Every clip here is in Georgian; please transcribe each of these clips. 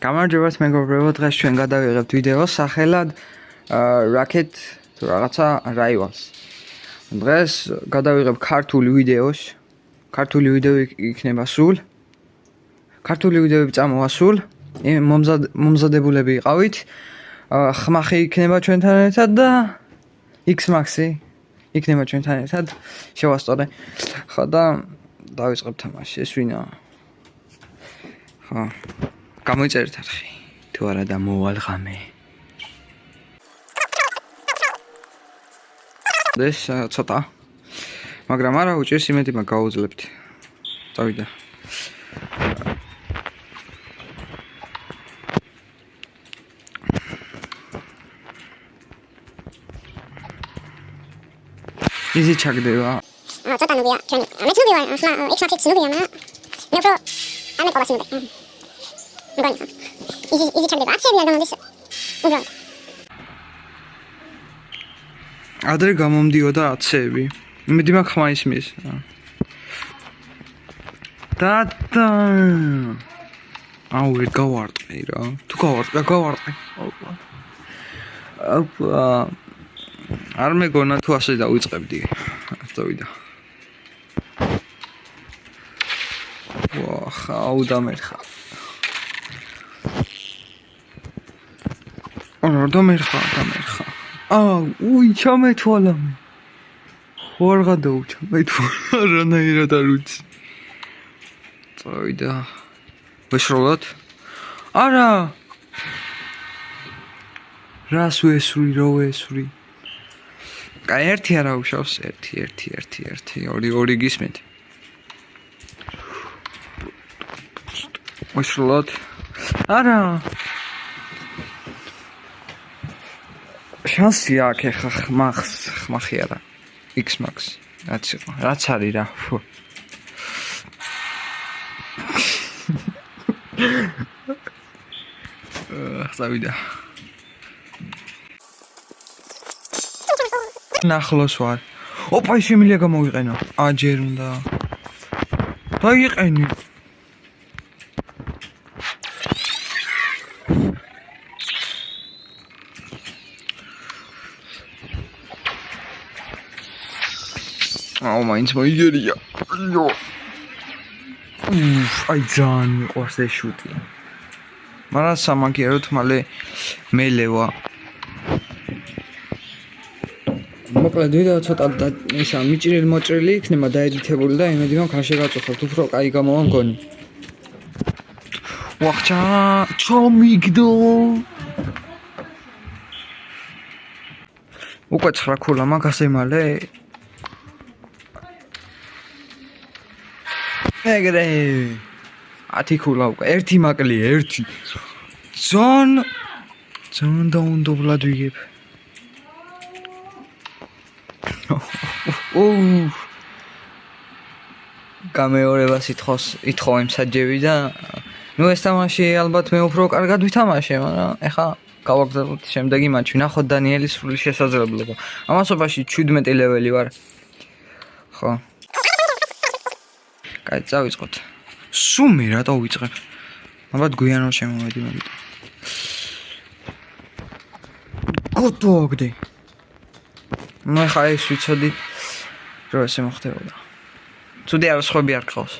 გამარჯობათ მეგობრებო, დღეს ჩვენ გადავიღებთ ვიდეოს სახელად Rocket თუ რაღაცა Rivals. დღეს გადავიღებ ქართული ვიდეოს. ქართული ვიდეო იქნება სულ. ქართული ვიდეოები წამოვა სულ. მომზადებულები იყავით. ხმახი იქნება ჩვენთან ერთად და X-Max-ი იქნება ჩვენთან ერთად. შევასწორე. ხო და დავიწყებ თამაში. ეს ვინა? ხო. გამოიწერეთ არხი. თუ არა და მოვალ ღამე. ეს ცოტა. მაგრამ არა უჭირს იმედი მაგ გაუძლებთ. წავიდა. იზი ჩაგდება. ცოტა ნუბია, ჩვენ მე ცნობი ვარ, ახლა X-Max ცნობია, მაგრამ მე უფრო ამე ყავს ნუბია. მგონი. იზი ჩაგდება, აქციები არ გამოდის. უბრალოდ. ადრე გამომდიოდა აცები. იმედი მაქვს ხმა ისმის. და აუ ვერ გავარტყე რა. თუ გავარტყე. ოპა. არ მეგონა თუ ასე დავიწყებდი. წავიდა. ვაუ დამერხა. დამერხა. უი ჩამეთვალა. ხوار გადაუჩა. მეთვალა რანაირად არ ვიცი. წავიდა. ვეშროლოთ? არა. რას ვესვრი, რო ვესვრი? კაი, ერთი არა უშავს, ერთი, ორი გისმენთ. ვეშროლოთ? არა. შანსი აქვს ხა ხმახი არა. X-Max. რაც არის რა. ფუ. წავიდა. ნახლოს ვარ. ოპა ის შემიძლია გამოვიყენო. ჯერ უნდა. დაიყენი. მაინც მოიგერია. აი ძალიან მიყვარს ეს შუტი. მაგრამ სამაგიეროდ მალე მელევა. მოკლედ ვიდეო ცოტა ისა მიჭრილი მოჭრილი იქნება დაედიტებული და იმედი მაქვს არ შეგაწუხებთ, უფრო კაი გამოვა მგონი. ვახჩა, ჩომიგდო. უკვე 9 ქულა მაგას ემალე. ეგრე 10 ქულა უკვე, ერთი მაკლი, ერთი. ძალიან დაუნდობლად ვიგებ. გამეორებას ითხოვ იმ საჯები და ნუ ეს თამაში ალბათ მე უფრო კარგად ვითამაშე, მაგრამ ეხა გავაგზავნოთ შემდეგი მატჩი. ნახოთ დანიელის სრული შესაძლებლობა. ამასობაში 17 ლეველი ვარ. ხო. კაი, წავიწყოთ. სუმი რატო ვიწყებ? ალბათ გვიანო შემოვედი მაგით. გოტოგდი. მე ხა ეს ვიცოდი რომ ესე მოხდებოდა. ცუდი არ სხვები არ გყავს.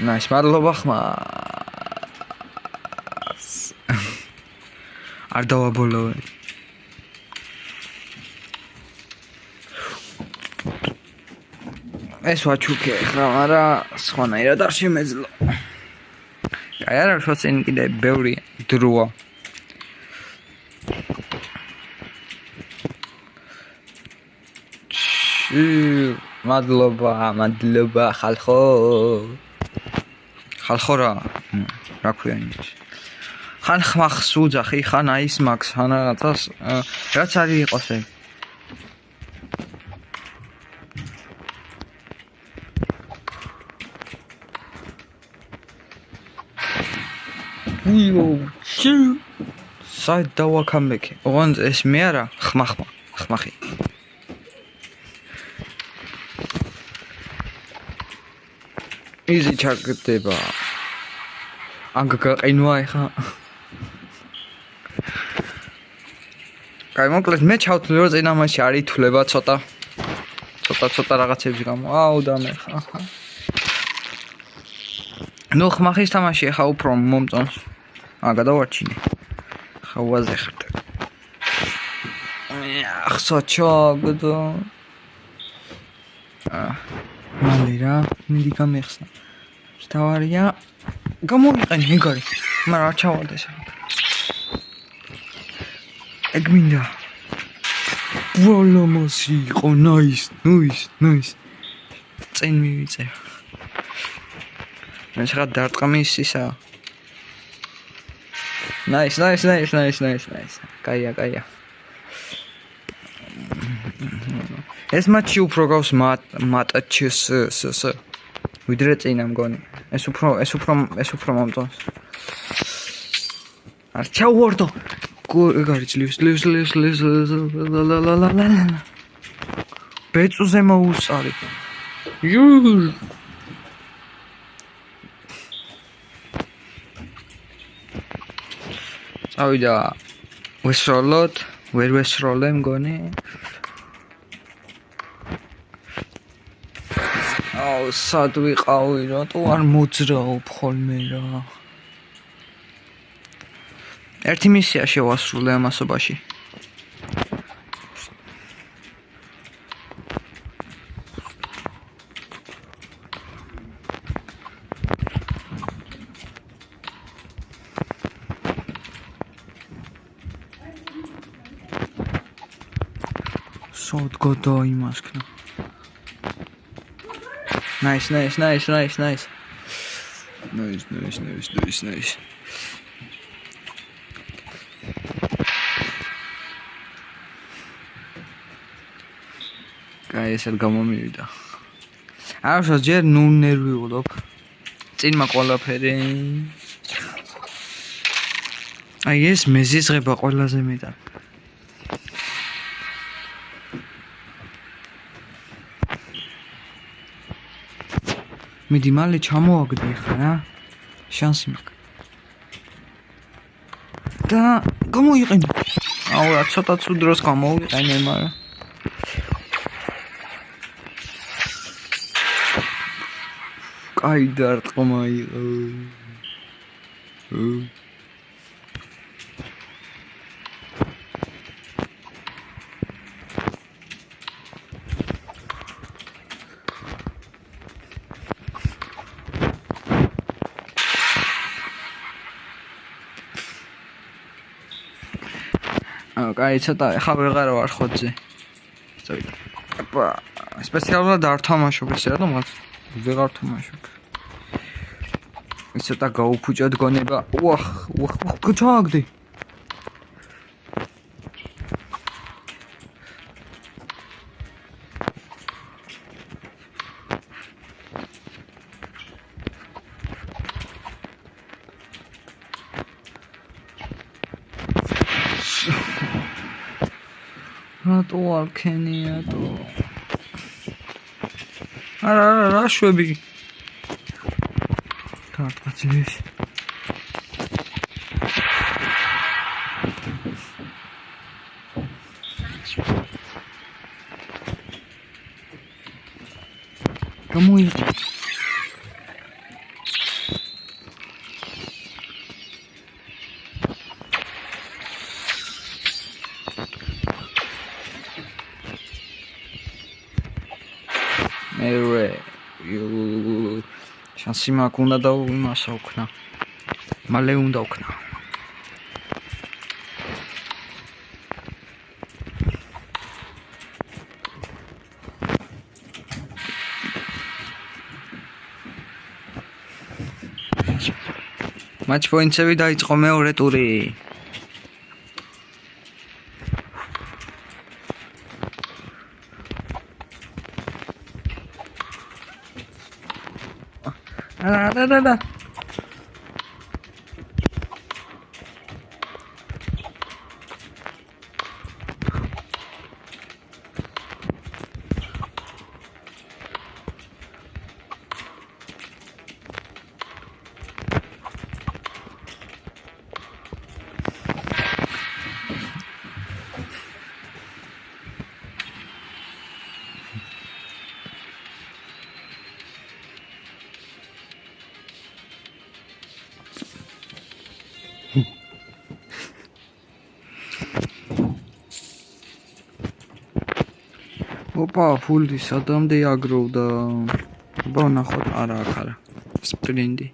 ნაის მადლობა ხმას. არ დავაბოლოვე. ეს ვაჩუქე ხა, მაგრამ სხვანაირად არ შემეძლო. აი არა შოც წინ კიდე ბევრი დროა. მადლობა ხალხო რა ქვია იმის. ხან ხმახს უძახი, ხან X-Max, ხან რაღაცას რაც არის იყოს ეგ. საით დავაქამბექე. ოღონდ ეს მე არა, ხმახი. იზი ჩაგდება. ან გაყინვა ეხა. კაი, მოკლედ მე ჩავთვლი რომ წინა მასში არ ითვლება ცოტა რაღაცების გამო. აუ და მე ხა. ნუ ხმახის თამაში ეხა უფრო მომწონს. გადავარჩინე. ხა უაზე ხარ. ახსა ჩაგდა. მალე რა, მიდი გამეხსნა. თავარია გამოვიყენე ეგარი. მაგრამ არ ჩავარდა ეს. ეგ მინდა. ვოლომოსი იყო ნოის. წინ მივიწევ. მე შეგა დარტყმის ისა. Nice. კაია. ეს მატჩი უფრო გავს მატჩს ვიდრე წინა მგონი. ეს უფრო მომწონს. არ ჩავვარდო. ეგარი ძლივს. ბეწუზე მოუსწარი. წავიდა ვესროლოთ, ვერ ვესროლე მგონი. აუ, სად ვიყავი, რატო არ მოძრაობ ხოლმე რა. ერთი მისია შევასრულე ამასობაში. სოდ გადაიმასქნა. Nice. Nice. კაი, ესეთ გამომივიდა. არასდროს ჯერ ნუ ნერვიულობ. წინმა ყველაფერი. აი ეს მეზიზღება ყველაზე მეტად. მიდი მალე ჩამოაგდე ხა რა. შანსი მაქვს. და გამოიყენე. აუ რა ცოტა ცუდ დროს გამოვიყენე, მაგრამ კაი დარტყმა იყო. კაი, ცოტა ხა ვეღარ ვარ ხოძე. წავიდა. აპა, სპეციალურად არ თამაშობ ესე რატომღაც ვეღარ თამაშობ. ცოტა გაუფუჭად გონება. უახ, ჩააგდე. რატო არ ქენია თო? არა, შვები. თარტყაცის. გამოიყო. შანსი მაქვს უნდა და იმასა ვქნა. მალე უნდა ვქნა. матч პოინტსები დაიწყო მეორე ტური. და. ოპა, ფული სადამდე აგროვდა. ოპა, ნახოთ, არა, აქ არა. სპრინტი.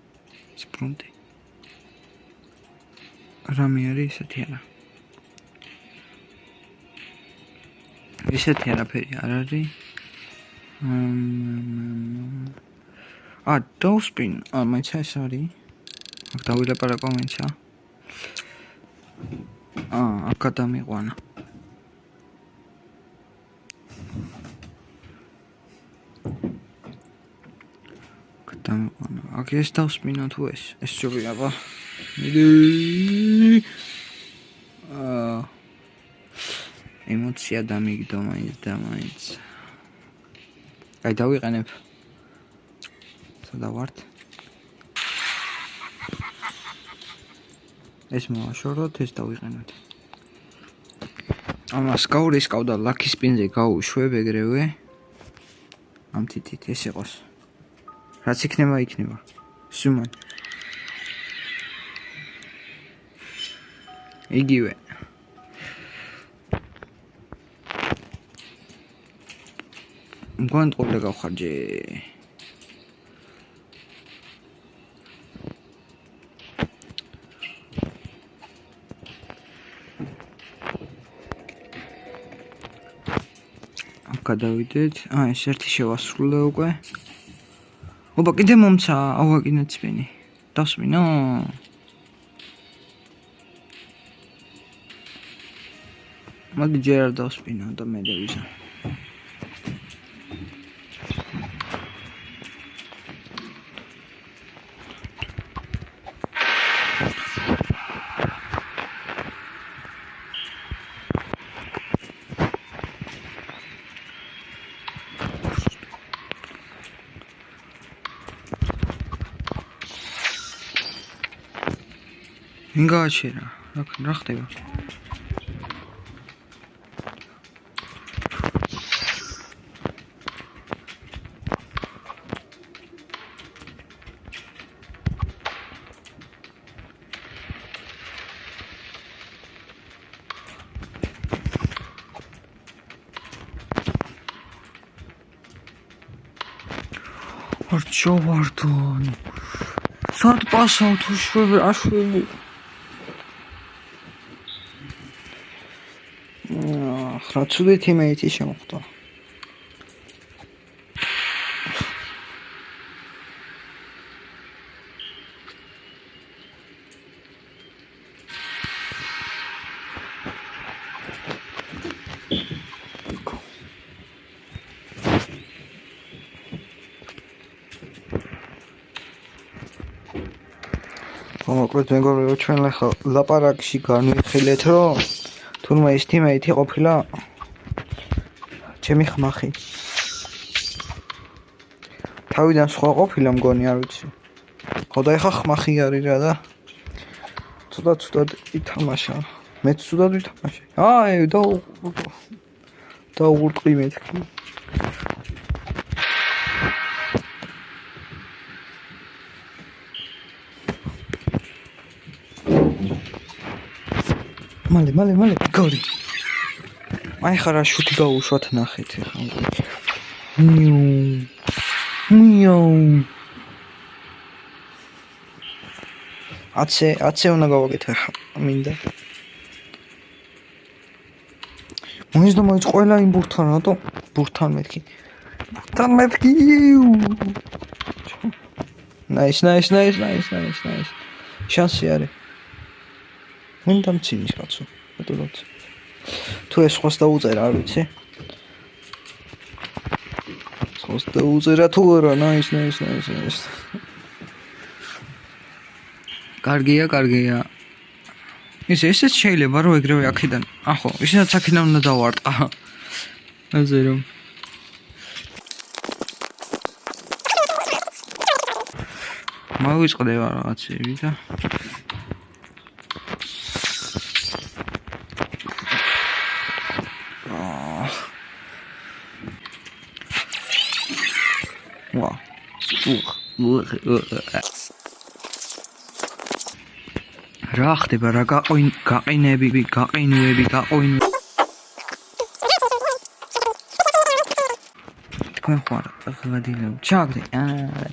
რამე არის ესეთი არა. ესეთი არაფერი არ არის. დავსპინ. მაინც ეს არის. აქ დავილაპარაკო მაინცა. აქ გადამიყვანა. აქ ეს დავსპინო თუ ეს ჯობია აბა. მიდი. ემოცია დამიგდო მაინც. აი დავიყენებ. სადა ვართ? ეს მოვაშოროთ, ეს დავიყენოთ. ამას გაურისკავდა ლაკი სპინზე გაუშვებ ეგრევე. ამ თითით ეს იყოს. რაც იქნება. სუმან. იგივე. მგონტყოლე გავხარჯე. გადავიდეთ. ეს ერთი შევასრულე უკვე. ოპა, კიდე მომცა, ავაგინე წვენი. დავსმინო. მოდი ჯერ არ დავსპინო და მე დავიზა. ინგააჩერა, რა ხდება? არჩოვარდონ. სად პასავ თუ აშვები. რა ცუდი თიმეიტი შემოხვდა. მოკლედ მეგობრებო, ჩვენ ახლა ლაპარაკში განვიხილეთ, რომ თურმე ის თიმეიტი ყოფილა ჩემი ხმახი. თავიდან სხვა ყოფილა მგონი, არ ვიცი. ხო და ეხა ხმახი არის რა და ცუდად ითამაშა. მეც ცუდად ვითამაშე. დაუღურტყი მეთქი. მალე გოლი. აი ხარა შუთი გაუშვათ ნახეთ ახლა. მიუ. აცე უნდა გავაკეთე ახლა მინდა. მოიც ყველა იმ ბურთთან რატო? ბურთთან მეთქი. Nice. შანსი არის. მინდა მცინის კაცო. ბატონო. თუ ეს ხოს დაუწერა, არ ვიცი. ხოს დაუწერა თუ არა, nice. კარგია. ესეც შეიძლება რომ ეგრევე აქედან. ახო, ისედაც აქედან უნდა დავარტყა. ასე რომ მოვიწყდება რაღაცები და რა ხდება რა გაყინვები თქვენ ხარ ღადილო ჩაგდე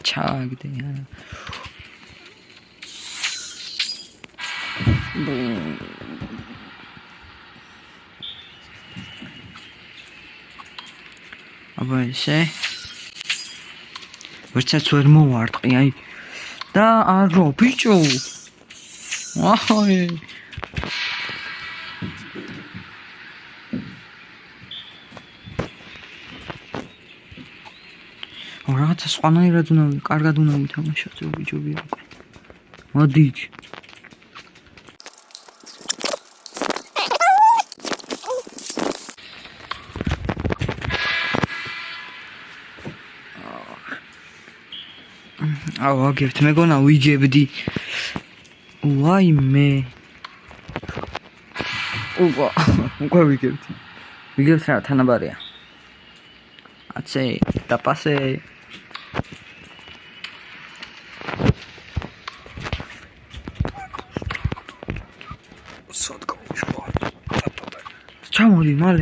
ჩაგდე აბა ესე ვერცაც ვერ მოვარტყი აი და არო ბიჭო აი რაღაცა სხვანაირად უნდა კარგად უნდა ვითამაშოთ ბიჭები უკვე მოდით აუ აგებთ მეგონა ვიგებდი ვაიმე უკვე ვიგებთ რა თანაბარია აცე და პასე ჩამოდი მალე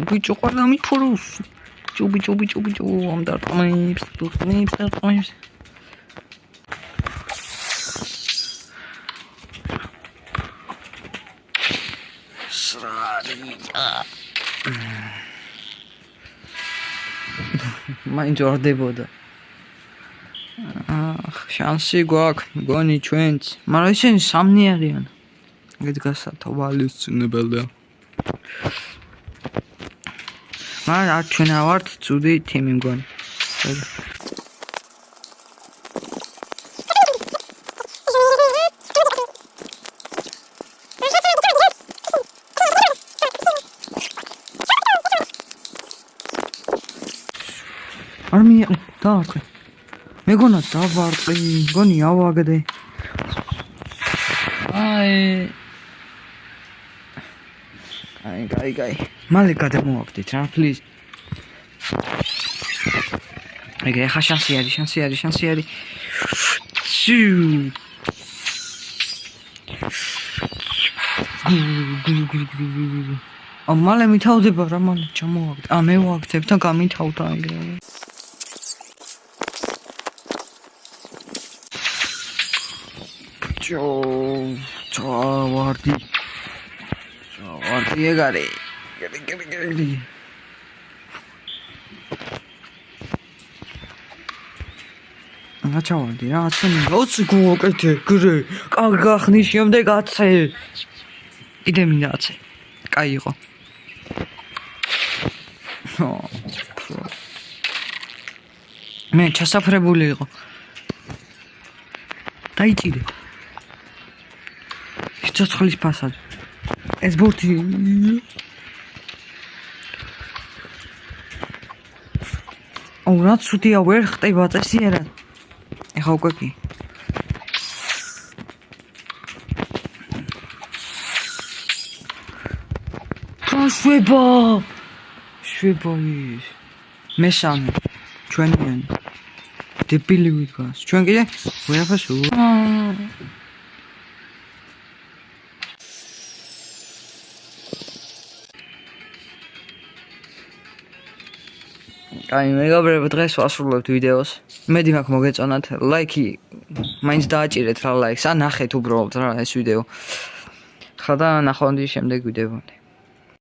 ბიჭო ყველა მიფუროს ჭუბი ამ დარტყმებს მაინც ორდებოდა შანსი გვაქვს მგონი ჩვენც მაგრამ ისინი სამნი არიან გედგასათა ვალისწინებელია მაგრამ არ ჩვენ ავართ ცუდი თიმი მგონი არ მიიყი დავარტყი მეგონა დავარტყი მგონი ავაგდე აი მალე გადამოვაგდით რა პლიზ ეგ ახლა შანსი არის მალე მითავდება რა მალე ჩამოვაგდე მე ვაგდებ და გამითავდა ეგრე ვარდი ეგარი გები ჩავარდი რა აცენი როც გუოკეთე გრე კარგა ხნის შემდეგ აცე კიდე მინდა აცე კაი იყო მე ჩასაფრებული იყო დაიჭირე ცოცხლის ფასად ეს ბურთი რა ცუდია ვერ ხტება წესიერად ეხა უკვე კი შვება ის მესამე ჩვენიანი დებილი ვიდგას ჩვენ კიდე ვერაფერს აი მეგობრებო დღეს ვასრულებთ ვიდეოს მედი მაქვს მოგეწონათ ლაიქი მაინც დააჭირეთ რა ლაიქს ან ნახეთ უბრალოდ რა ეს ვიდეო ხა და ნახვამდის შემდეგ ვიდეო